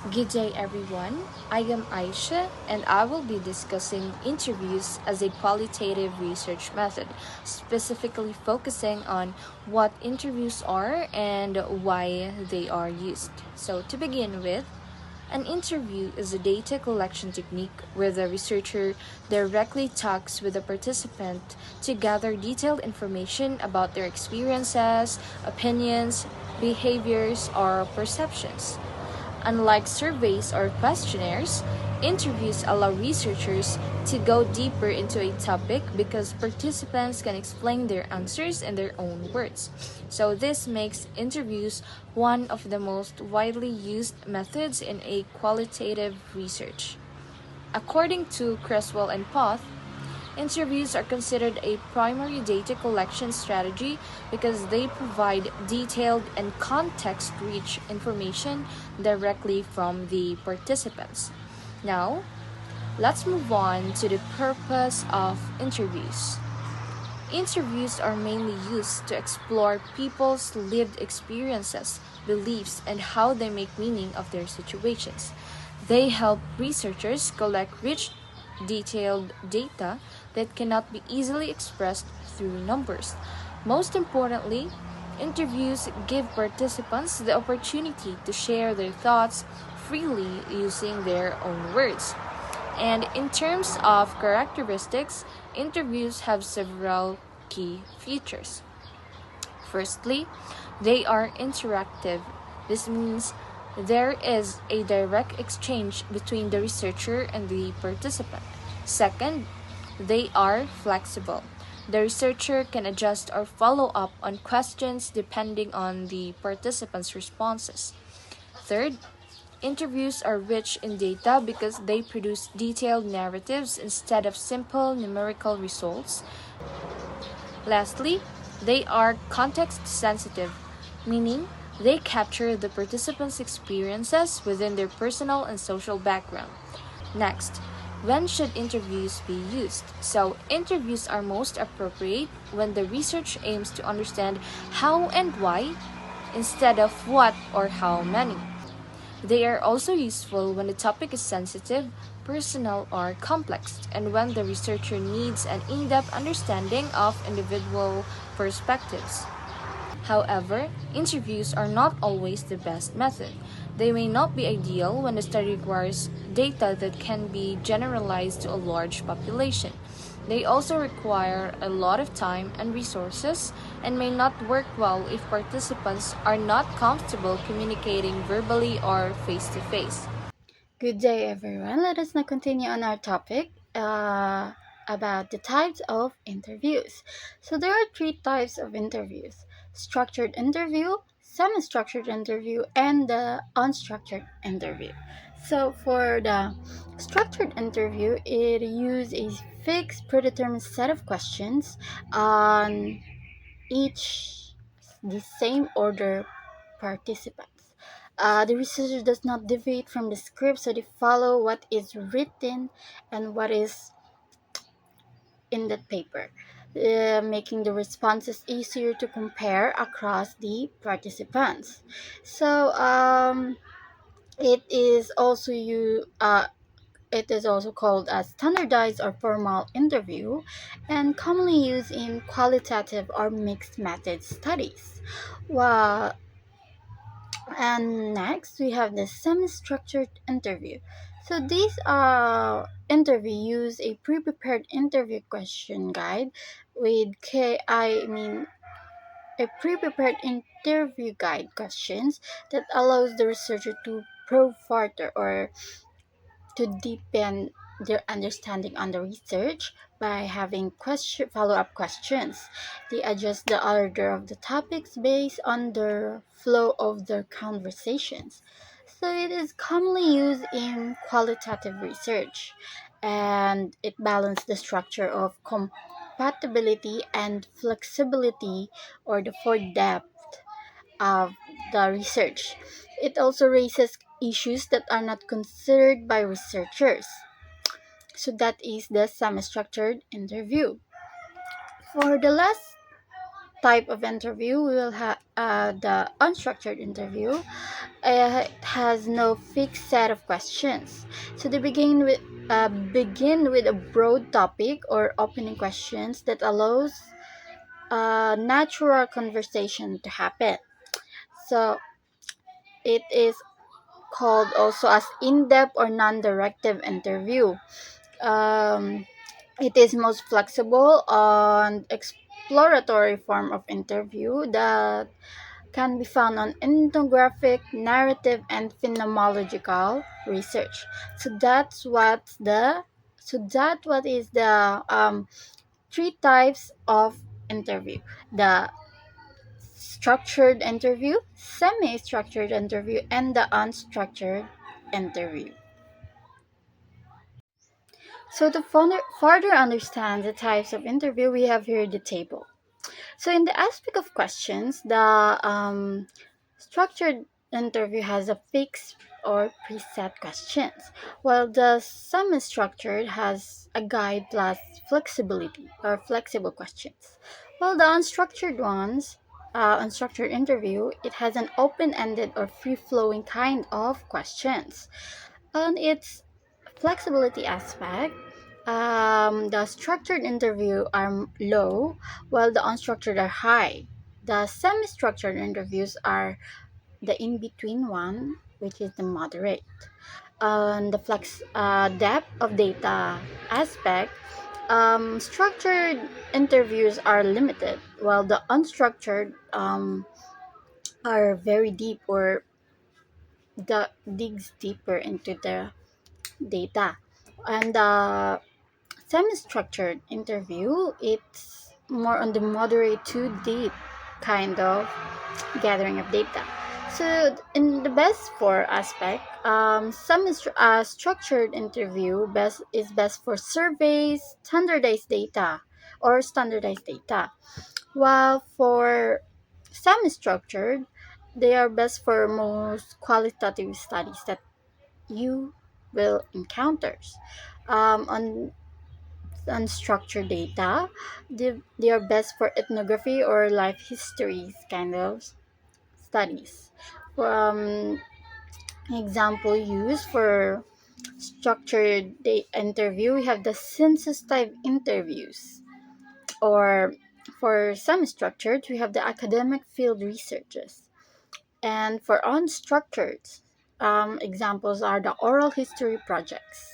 Good day, everyone. I am Aisha, and I will be discussing interviews as a qualitative research method, specifically focusing on what interviews are and why they are used. So, to begin with, an interview is a data collection technique where the researcher directly talks with the participant to gather detailed information about their experiences, opinions, behaviors, or perceptions. Unlike surveys or questionnaires, interviews allow researchers to go deeper into a topic because participants can explain their answers in their own words. So, this makes interviews one of the most widely used methods in a qualitative research. According to Creswell and Poth, interviews are considered a primary data collection strategy because they provide detailed and context rich information directly from the participants. Now, let's move on to the purpose of interviews. Interviews are mainly used to explore people's lived experiences, beliefs, and how they make meaning of their situations. They help researchers collect rich, detailed data that cannot be easily expressed through numbers. Most importantly, interviews give participants the opportunity to share their thoughts freely using their own words. And in terms of characteristics, interviews have several key features. Firstly, they are interactive. This means there is a direct exchange between the researcher and the participant. Second, they are flexible. The researcher can adjust or follow up on questions depending on the participant's responses. Third, interviews are rich in data because they produce detailed narratives instead of simple numerical results. Lastly, they are context sensitive, meaning they capture the participants' experiences within their personal and social background. Next, when should interviews be used? So, interviews are most appropriate when the research aims to understand how and why instead of what or how many. They are also useful when the topic is sensitive, personal, or complex, and when the researcher needs an in depth understanding of individual perspectives. However, interviews are not always the best method. They may not be ideal when the study requires data that can be generalized to a large population. They also require a lot of time and resources and may not work well if participants are not comfortable communicating verbally or face to face. Good day, everyone. Let us now continue on our topic about the types of interviews. So, there are three types of interviews: structured interview, semi structured interview, and the unstructured interview. So, for the structured interview, it uses a fixed predetermined set of questions on each the same order participants. The researcher does not deviate from the script, so they follow what is written and what is in that paper, making the responses easier to compare across the participants. So it is also you. It is also called a standardized or formal interview and commonly used in qualitative or mixed method studies. Well, and next, we have the semi-structured interview. So these interviews a pre-prepared interview question guide with a pre-prepared interview guide questions that allows the researcher to probe further or to deepen their understanding on the research by having follow-up questions. They adjust the order of the topics based on the flow of their conversations. So it is commonly used in qualitative research and it balances the structure of compatibility and flexibility or the four depth of the research. It also raises issues that are not considered by researchers. So that is the semi-structured interview. For the last type of interview, we will have the unstructured interview. It has no fixed set of questions. So they begin with a broad topic or opening questions that allows natural conversation to happen. So it is called also as in-depth or non-directive interview. Um, it is most flexible and exploratory form of interview that can be found on ethnographic, narrative, and phenomenological research. So what is the three types of interview: the structured interview, semi-structured interview, and the unstructured interview. So to further understand the types of interview, we have here the table. So in the aspect of questions, the structured interview has a fixed or preset questions, while the semi-structured has a guide plus flexibility or flexible questions. While the unstructured interview, it has an open-ended or free-flowing kind of questions. On its flexibility aspect, the structured interview are low, while the unstructured are high. The semi-structured interviews are the in-between one, which is the moderate. On the flex depth of data aspect, structured interviews are limited, while the unstructured are very deep or digs deeper into the data. And the semi-structured interview, it's more on the moderate to deep kind of gathering of data. So in the best for aspect, structured interview best for surveys, standardized data, while for semi-structured, they are best for most qualitative studies that you will encounter. On unstructured data, they are best for ethnography or life histories kind of studies. Example used for structured interview, we have the census type interviews, or for semi-structured, we have the academic field researches. And for unstructured, examples are the oral history projects.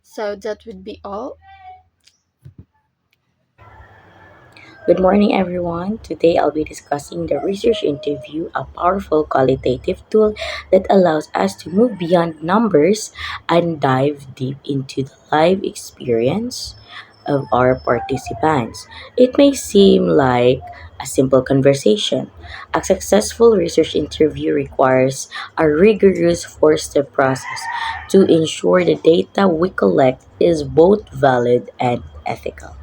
So that would be all. Good morning, everyone. Today I'll be discussing the research interview, a powerful qualitative tool that allows us to move beyond numbers and dive deep into the life experience of our participants. It may seem like a simple conversation. A successful research interview requires a rigorous four-step process to ensure the data we collect is both valid and ethical.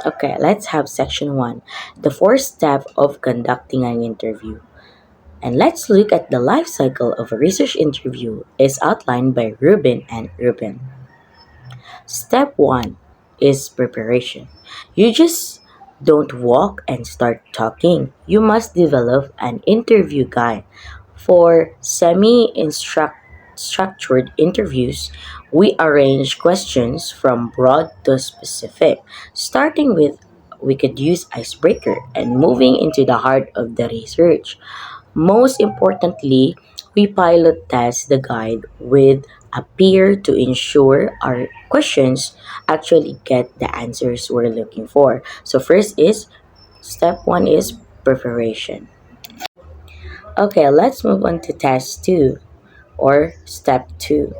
Okay, let's have section one, the fourth step of conducting an interview. And let's look at the life cycle of a research interview is outlined by Ruben and Ruben. Step one is preparation. You just don't walk and start talking. You must develop an interview guide. For structured interviews, we arrange questions from broad to specific, starting with we could use icebreaker and moving into the heart of the research. Most importantly, we pilot test the guide with a peer to ensure our questions actually get the answers we're looking for. So first is step one is preparation. Okay, let's move on to task two or step two.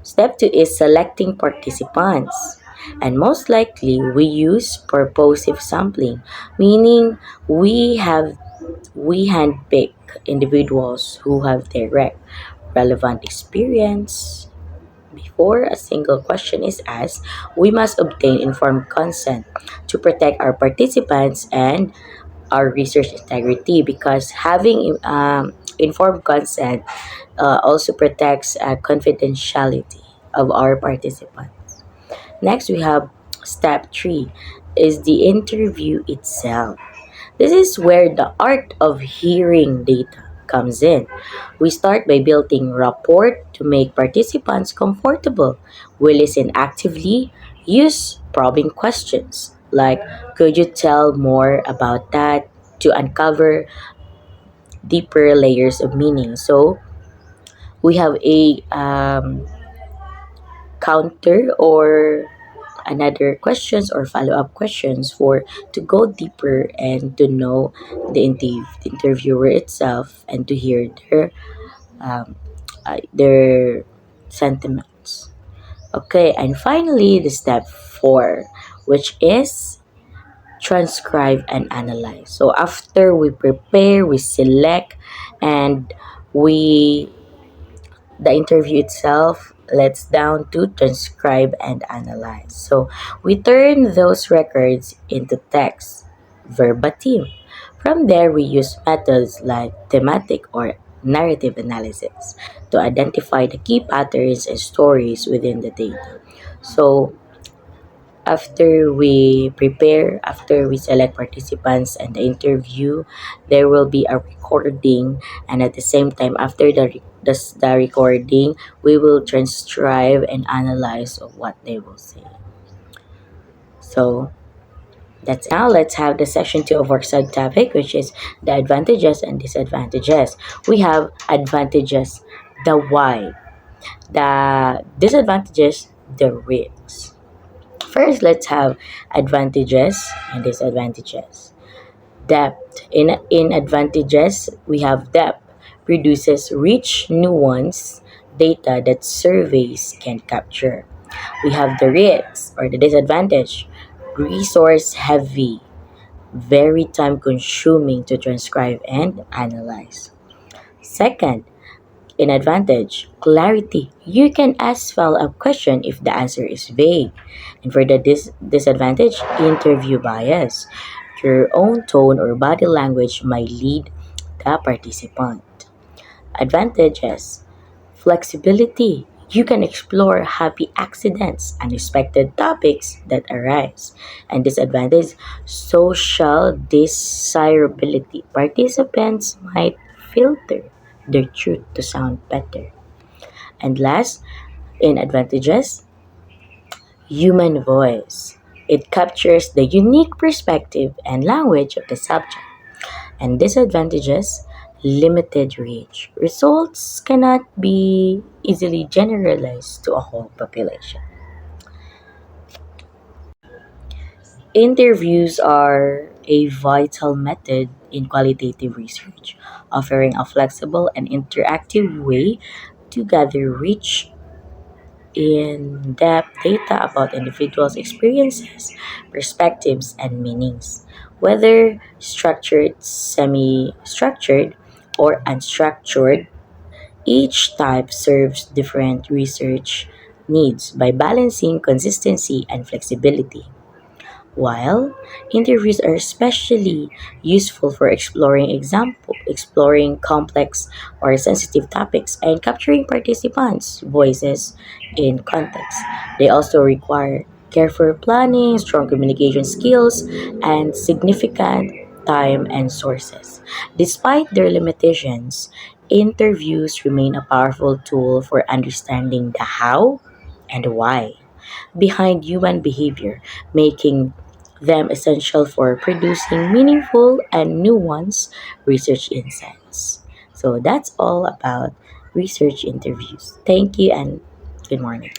Step two is selecting participants. And most likely we use purposive sampling, meaning we handpick individuals who have direct, relevant experience. Before a single question is asked, we must obtain informed consent to protect our participants and our research integrity because having informed consent also protects confidentiality of our participants. Next, we have step three, is the interview itself. This is where the art of hearing data comes in. We start by building rapport to make participants comfortable. We listen actively, use probing questions like, could you tell more about that, to uncover deeper layers of meaning. So we have a counter or another questions or follow-up questions for to go deeper and to know the interviewer itself and to hear um, their sentiments. Okay, and finally the step four, which is transcribe and analyze. So after we prepare, we select, and we the interview itself, let's down to transcribe and analyze. So we turn those records into text verbatim. From there, we use methods like thematic or narrative analysis to identify the key patterns and stories within the data. So after we select participants and the interview, there will be a recording, and at the same time, after the recording, we will transcribe and analyze of what they will say. So that's now. Let's have the section two of our subtopic, which is the advantages and disadvantages. We have advantages, the why, the disadvantages, the risks. First, let's have advantages and disadvantages. Depth. In advantages, we have depth, produces rich, nuanced data that surveys can capture. We have the risks or the disadvantage, resource heavy, very time consuming to transcribe and analyze. Second, in advantage, clarity. You can ask follow-up question if the answer is vague. And for the disadvantage, interview bias. Your own tone or body language might lead the participant. Advantages, flexibility. You can explore happy accidents, unexpected topics that arise. And disadvantage, social desirability. Participants might filter their truth to sound better. And last, in advantages, human voice. It captures the unique perspective and language of the subject. And disadvantages, limited reach. Results cannot be easily generalized to a whole population. Interviews are a vital method in qualitative research, offering a flexible and interactive way to gather rich in depth data about individuals' experiences, perspectives, and meanings. Whether structured, semi structured, or unstructured, each type serves different research needs by balancing consistency and flexibility. While interviews are especially useful for exploring complex or sensitive topics and capturing participants' voices in context. They also require careful planning, strong communication skills, and significant time and sources. Despite their limitations, interviews remain a powerful tool for understanding the how and why behind human behavior, making them essential for producing meaningful and nuanced research insights. So that's all about research interviews. Thank you and good morning.